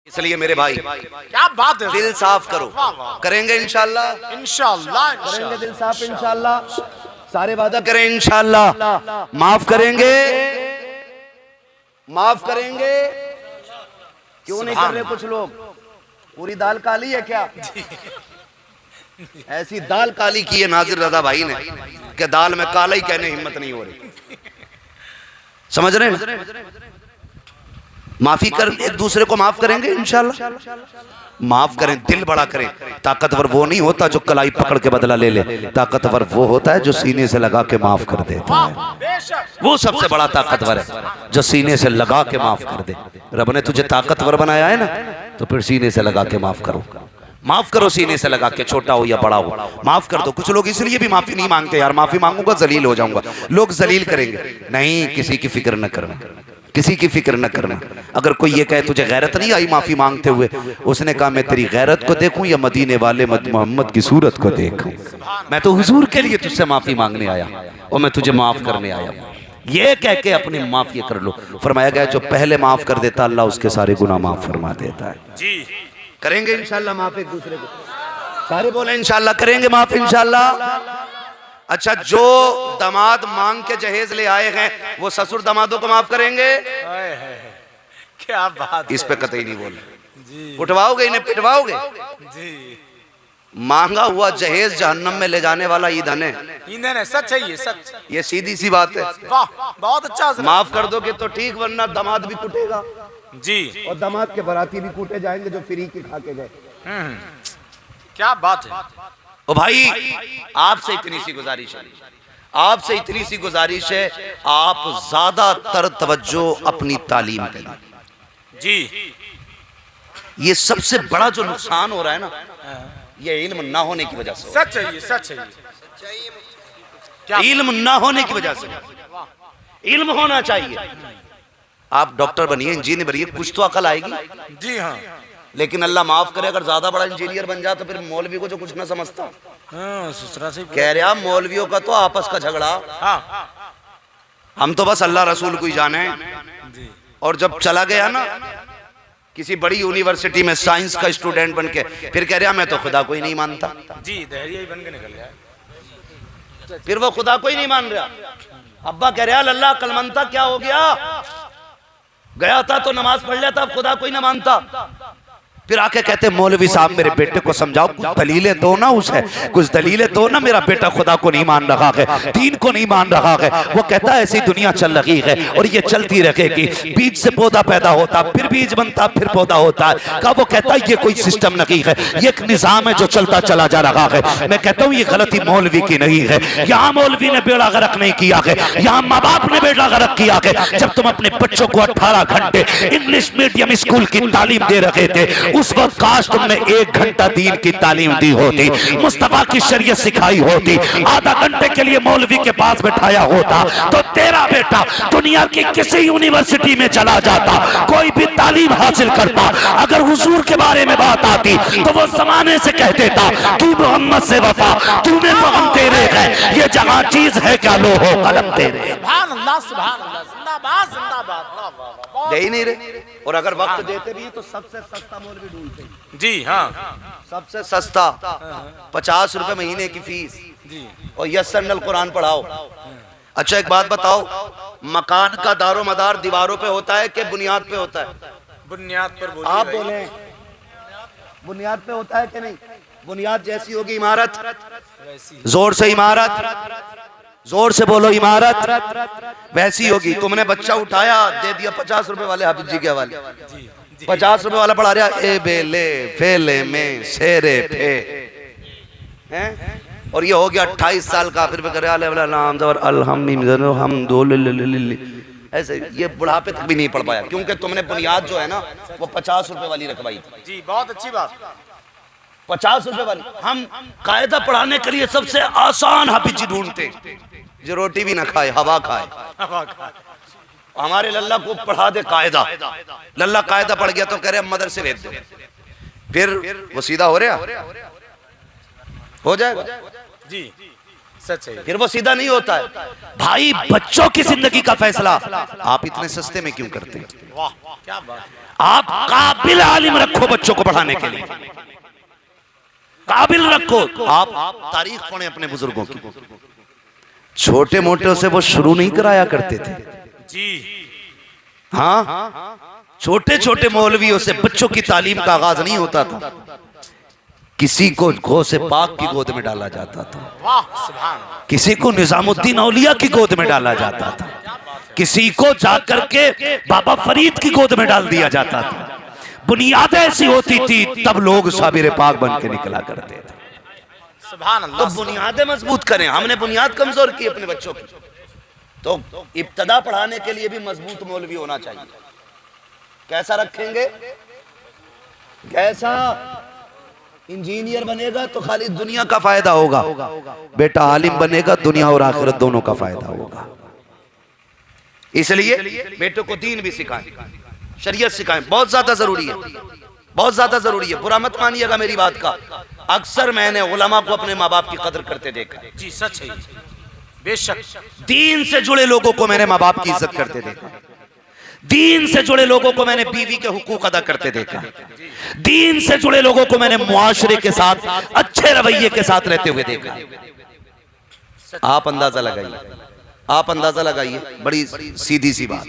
इसलिए मेरे भाई क्या बात है, दिल साफ करो। करेंगे इंशाल्लाह, इंशाल्लाह करेंगे दिल साफ इंशाल्लाह। सारे वादा करें इंशाल्लाह। माफ करेंगे, माफ करेंगे। क्यों नहीं कर रहे कुछ लोग? पूरी दाल काली है क्या? ऐसी दाल काली की है नाजिर रजा भाई ने कि दाल में काला ही कहने हिम्मत नहीं हो रही। समझ रहे हैं? माफी कर, एक दूसरे को माफ करेंगे इंशाल्लाह। माफ करें, दिल बड़ा करें। ताकतवर वो नहीं होता जो कलाई पकड़ के बदला ले ले, ताकतवर वो होता है जो सीने से लगा के माफ कर देता है। वो सबसे बड़ा ताकतवर है जो सीने से लगा के माफ कर दे। रब ने तुझे ताकतवर बनाया है ना, तो फिर सीने से लगा के माफ करो। माफ करो सीने से लगा के, छोटा हो या बड़ा हो माफ कर दो। कुछ लोग इसलिए भी माफी नहीं मांगते, यार माफी मांगूंगा जलील हो जाऊंगा, लोग जलील करेंगे। नहीं, किसी की फिक्र न करना, किसी की फिक्र न करना। अगर कोई ये कहे तुझे गैरत नहीं आई माफी मांगते हुए, उसने कहा मैं तेरी गैरत को देखूं या मदीने वाले मोहम्मद की सूरत को देखूं? मैं तो हुजूर के लिए तुझसे माफी मांगने आया और मैं तुझे माफ करने आया। ये कह के अपनी माफी कर लो। फरमाया गया जो पहले माफ कर देता अल्लाह उसके सारे गुनाह माफ फरमा देता है। जी करेंगे इंशाल्लाह माफ एक दूसरे को। सारे बोले इंशाल्लाह करेंगे माफ इंशाल्लाह। अच्छा, जो दामाद मांग के जहेज ले आए हैं वो ससुर दामादों को माफ करेंगे? क्या बात, इस पे कतई नहीं बोले। उठवाओगे इन्हें, पिटवाओगे जी। मांगा हुआ जहेज जहन्नम में ले जाने वाला ईंधन है। ईंधन है, सच है ये, सच। ये सीधी सी बात है। वाह, बहुत अच्छा। माफ कर दोगे तो ठीक, वरना दामाद भी कुटेगा जी, और दामाद के बराती भी कूटे जाएंगे जो फ्री की खा के गए। क्या बात है। ओ भाई, आपसे इतनी सी गुजारिश है, आपसे इतनी सी गुजारिश है, आप ज्यादातर तवज्जो अपनी तालीम करें जी। ये सबसे बड़ा जो नुकसान हो रहा है ना, ये इल्म ना होने की वजह से। सच है ये, सच है ये। इल्म ना होने की वजह से। इल्म होना चाहिए। आप डॉक्टर बनिए, इंजीनियर बनिए, कुछ तो अकल आएगी जी। हाँ, लेकिन अल्लाह माफ करे अगर ज्यादा बड़ा इंजीनियर बन जाए तो फिर मौलवी को जो कुछ ना समझता। ससुरा से कह रहा मौलवियों का तो आपस का झगड़ा, हम तो बस अल्लाह रसूल को ही जाने। और जब चला गया ना किसी बड़ी यूनिवर्सिटी में साइंस का स्टूडेंट बन के, फिर कह रहा मैं तो खुदा को ही नहीं मानता जी। दहरिया ही बन के निकल गया। फिर वो खुदा को ही नहीं मान रहा। अब्बा कह रहा अल्लाह कलमंता क्या हो गया, गया था तो नमाज पढ़ लिया था, अब खुदा को ही ना मानता। फिर आके कहते मौलवी साहब मेरे बेटे को समझाओ, कुछ दलीलें दो ना उसे, कुछ दलीलें दो ना, मेरा बेटा खुदा को नहीं मान रहा है, दीन को नहीं मान रहा है। वो कहता है ऐसी दुनिया चल रही है और ये चलती रहेगी। बीज से पौधा पैदा होता, फिर बीज बनता, फिर पौधा होता है। का वो कहता है ये कोई सिस्टम नहीं है, ये एक निजाम है जो चलता चला जा रहा है। मैं कहता हूँ ये गलती मौलवी की नहीं है। यहाँ मौलवी ने बेड़ा गर्क नहीं किया है, यहाँ माँ बाप ने बेड़ा गर्क किया है। जब तुम अपने बच्चों को 18 घंटे इंग्लिश मीडियम स्कूल की तालीम दे रहे थे, उस वक्त काश तुमने 1 घंटा दीन की तालीम दी होती, मुस्तफा की शरीयत सिखाई होती, आधा घंटे के लिए मौलवी के पास बैठाया होता, तो तेरा बेटा दुनिया की किसी यूनिवर्सिटी में चला जाता, कोई भी तालीम हासिल करता। अगर हुजूर के बारे में बात आती तो वो जमाने से कह देता तू मोहम्मद से वफा, तूने तो हम तेरे हैं, ये जहां चीज है क्या लो हो कलम तेरे। सुभान अल्लाह, सुभान अल्लाह, जिंदाबाद जिंदाबाद। दे ही नहीं रहे। और अगर वक्त देते भी तो सबसे सस्ता मौलवी ढूंढते जी। हाँ, सबसे सस्ता 50 रुपए महीने की फीस जी, और यस्सरनल कुरान पढ़ाओ। अच्छा एक बात बताओ, मकान का दारो मदार दीवारों पे होता है कि बुनियाद पे होता है? बुनियाद पर बोलिए। आप बोले बुनियाद पे होता है कि नहीं? बुनियाद जैसी होगी इमारत, जोर से इमारत, जोर से बोलो इमारत वैसी होगी। तुमने बच्चा उठाया, दे दिया 50 रुपए वाले हाफिज जी के हवाले, 50 रुपए वाला पढ़ा रहा ए बेले फेले में शेरे फे हैं, और ये हो गया 28 साल का। फिर नाम ऐसे ये बुढ़ापे तक भी नहीं पढ़ पाया, क्योंकि तुमने बुनियाद जो है ना वो 50 रुपए वाली रखवाई थी। जी, बहुत अच्छी बात। 50 रुपए वाली। हम कायदा पढ़ाने के लिए सबसे आसान हाफिज जी ढूंढते जो रोटी भी ना खाए, हवा खाए। हमारे लल्ला को पढ़ा दे कायदा, लल्ला कायदा पढ़ गया तो कह रहे मदरसे भेज दो, फिर वो सीधा हो रहा हो जाएगा जी। सच है। फिर वो सीधा नहीं होता है। भाई बच्चों की जिंदगी का फैसला आप इतने सस्ते में क्यों करते हैं? वाह क्या बात। आप काबिल आलिम रखो बच्चों को पढ़ाने के लिए, काबिल रखो। आप तारीख पढ़ें अपने बुजुर्गों की, छोटे मोटे से वो शुरू नहीं कराया करते थे जी। हाँ, छोटे छोटे मौलवियों से बच्चों की तालीम का आगाज नहीं होता था। किसी को गौसे पाक की गोद में डाला जाता था, वाह सुभान अल्लाह। किसी को निजामुद्दीन औलिया की गोद में डाला जाता था, किसी को जाकर के बाबा फरीद की गोद में डाल दिया जाता था। बुनियादें ऐसी होती थी तब लोग साबिर पाक बन के निकला करते थे। सुभान तो अल्लाह। बुनियादें मजबूत करें। हमने बुनियाद कमजोर की अपने बच्चों की, तो इब्तदा पढ़ाने के लिए भी मजबूत मौलवी होना चाहिए। कैसा रखेंगे? कैसा? इंजीनियर बनेगा तो खाली दुनिया का फायदा होगा, बेटा आलिम बनेगा दुनिया और आखिरत दोनों का फायदा होगा। इसलिए बेटों को दीन भी सिखाएं, शरीयत सिखाएं, बहुत ज्यादा जरूरी है, बहुत ज्यादा जरूरी है। बुरा मत मानिएगा मेरी बात का। अक्सर मैंने उलमा को अपने माँ बाप की कदर करते देखा जी। सच है, बेशक। दीन से जुड़े लोगों को मैंने माँ बाप की इज्जत करते देखा, दीन से जुड़े लोगों को मैंने बीवी के हुकूक अदा करते देखा, दीन से जुड़े लोगों को मैंने मुआशरे के साथ अच्छे रवैये के साथ रहते हुए देखा। आप अंदाजा लगाइए, आप अंदाजा लगाइए, बड़ी सीधी सी बात।